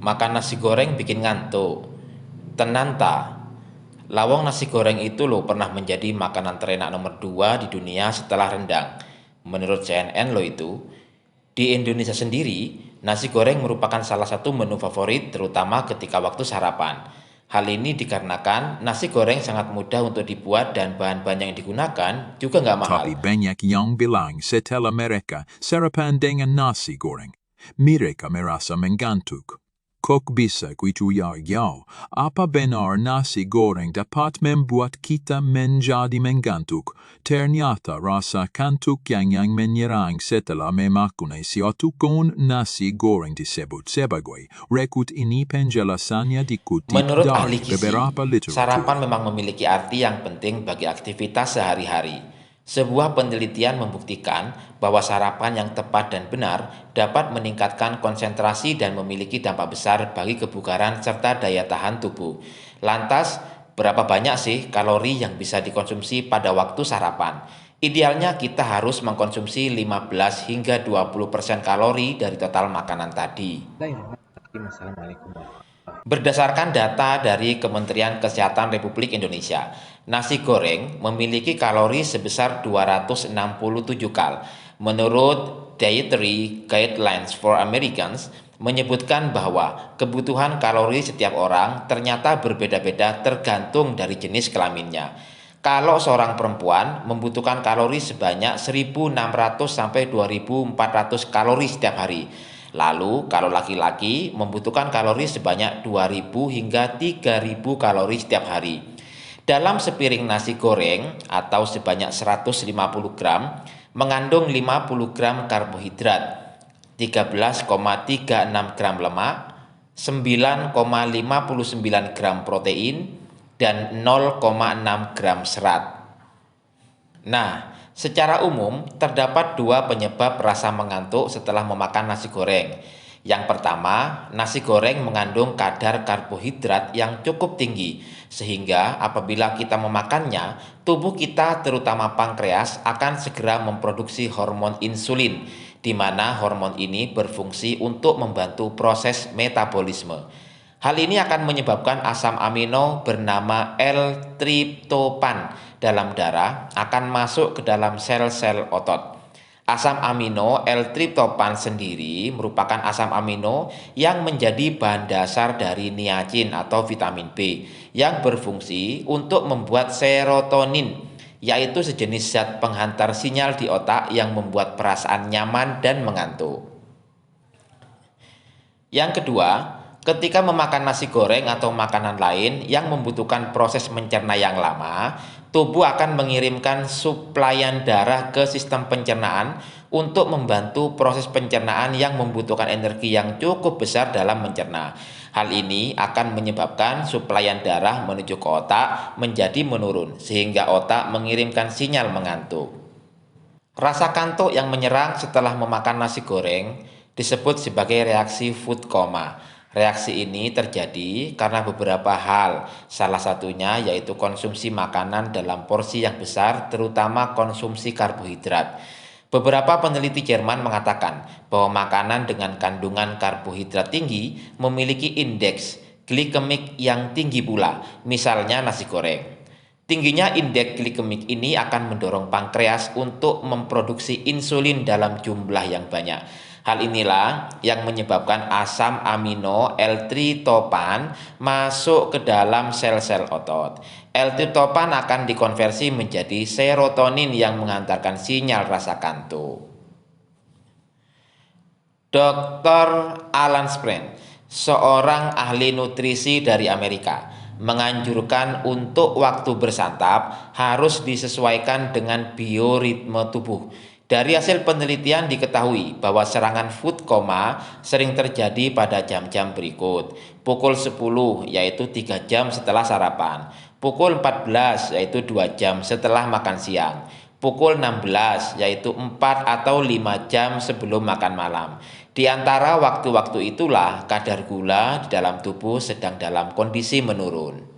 Makan nasi goreng bikin ngantuk. Tenan ta? Lawang nasi goreng itu loh pernah menjadi makanan terenak nomor 2 di dunia setelah rendang. Menurut CNN loh itu. Di Indonesia sendiri, nasi goreng merupakan salah satu menu favorit terutama ketika waktu sarapan. Hal ini dikarenakan nasi goreng sangat mudah untuk dibuat dan bahan-bahan yang digunakan juga nggak mahal. Tapi banyak yang bilang setelah mereka sarapan dengan nasi goreng, mereka merasa mengantuk. Kok bisa gitu ya? Apa benar nasi goreng dapat membuat kita menjadi mengantuk? Ternyata rasa kantuk yang menyerang setelah memakan sesuatu con nasi goreng disebut sebagai rekut. Ini penjelasannya dikutip Menurut ahli dari gizi, beberapa literatur. sarapan memang memiliki arti yang penting bagi aktivitas sehari-hari. Sebuah penelitian membuktikan bahwa sarapan yang tepat dan benar dapat meningkatkan konsentrasi dan memiliki dampak besar bagi kebugaran serta daya tahan tubuh. Lantas, berapa banyak sih kalori yang bisa dikonsumsi pada waktu sarapan? Idealnya kita harus mengkonsumsi 15 hingga 20% kalori dari total makanan tadi. Berdasarkan data dari Kementerian Kesehatan Republik Indonesia, nasi goreng memiliki kalori sebesar 267 kal. Menurut Dietary Guidelines for Americans, menyebutkan bahwa kebutuhan kalori setiap orang ternyata berbeda-beda tergantung dari jenis kelaminnya. Kalau seorang perempuan membutuhkan kalori sebanyak 1.600 sampai 2.400 kalori setiap hari. Lalu kalau laki-laki membutuhkan kalori sebanyak 2.000 hingga 3.000 kalori setiap hari. Dalam sepiring nasi goreng atau sebanyak 150 gram mengandung 50 gram karbohidrat, 13,36 gram lemak, 9,59 gram protein, dan 0,6 gram serat. Nah, secara umum terdapat dua penyebab rasa mengantuk setelah memakan nasi goreng. Yang pertama, nasi goreng mengandung kadar karbohidrat yang cukup tinggi, sehingga apabila kita memakannya, tubuh kita terutama pankreas akan segera memproduksi hormon insulin, di mana hormon ini berfungsi untuk membantu proses metabolisme. Hal ini akan menyebabkan asam amino bernama L-triptopan dalam darah akan masuk ke dalam sel-sel otot. Asam amino L-triptopan sendiri merupakan asam amino yang menjadi bahan dasar dari niacin atau vitamin B yang berfungsi untuk membuat serotonin, yaitu sejenis zat penghantar sinyal di otak yang membuat perasaan nyaman dan mengantuk. Yang kedua, ketika memakan nasi goreng atau makanan lain yang membutuhkan proses mencerna yang lama, tubuh akan mengirimkan suplaian darah ke sistem pencernaan untuk membantu proses pencernaan yang membutuhkan energi yang cukup besar dalam mencerna. Hal ini akan menyebabkan suplaian darah menuju ke otak menjadi menurun, sehingga otak mengirimkan sinyal mengantuk. Rasa kantuk yang menyerang setelah memakan nasi goreng disebut sebagai reaksi food coma. Reaksi ini terjadi karena beberapa hal, salah satunya yaitu konsumsi makanan dalam porsi yang besar, terutama konsumsi karbohidrat. Beberapa peneliti Jerman mengatakan bahwa makanan dengan kandungan karbohidrat tinggi memiliki indeks glikemik yang tinggi pula, misalnya nasi goreng. Tingginya indeks glikemik ini akan mendorong pankreas untuk memproduksi insulin dalam jumlah yang banyak. Hal inilah yang menyebabkan asam amino L-triptopan masuk ke dalam sel-sel otot. L-triptopan akan dikonversi menjadi serotonin yang mengantarkan sinyal rasa kantuk. Dr. Alan Spring, seorang ahli nutrisi dari Amerika, menganjurkan untuk waktu bersantap harus disesuaikan dengan bioritme tubuh. Dari hasil penelitian diketahui bahwa serangan food coma sering terjadi pada jam-jam berikut. Pukul 10 yaitu 3 jam setelah sarapan. Pukul 14 yaitu 2 jam setelah makan siang. Pukul 16 yaitu 4 atau 5 jam sebelum makan malam. Di antara waktu-waktu itulah kadar gula di dalam tubuh sedang dalam kondisi menurun.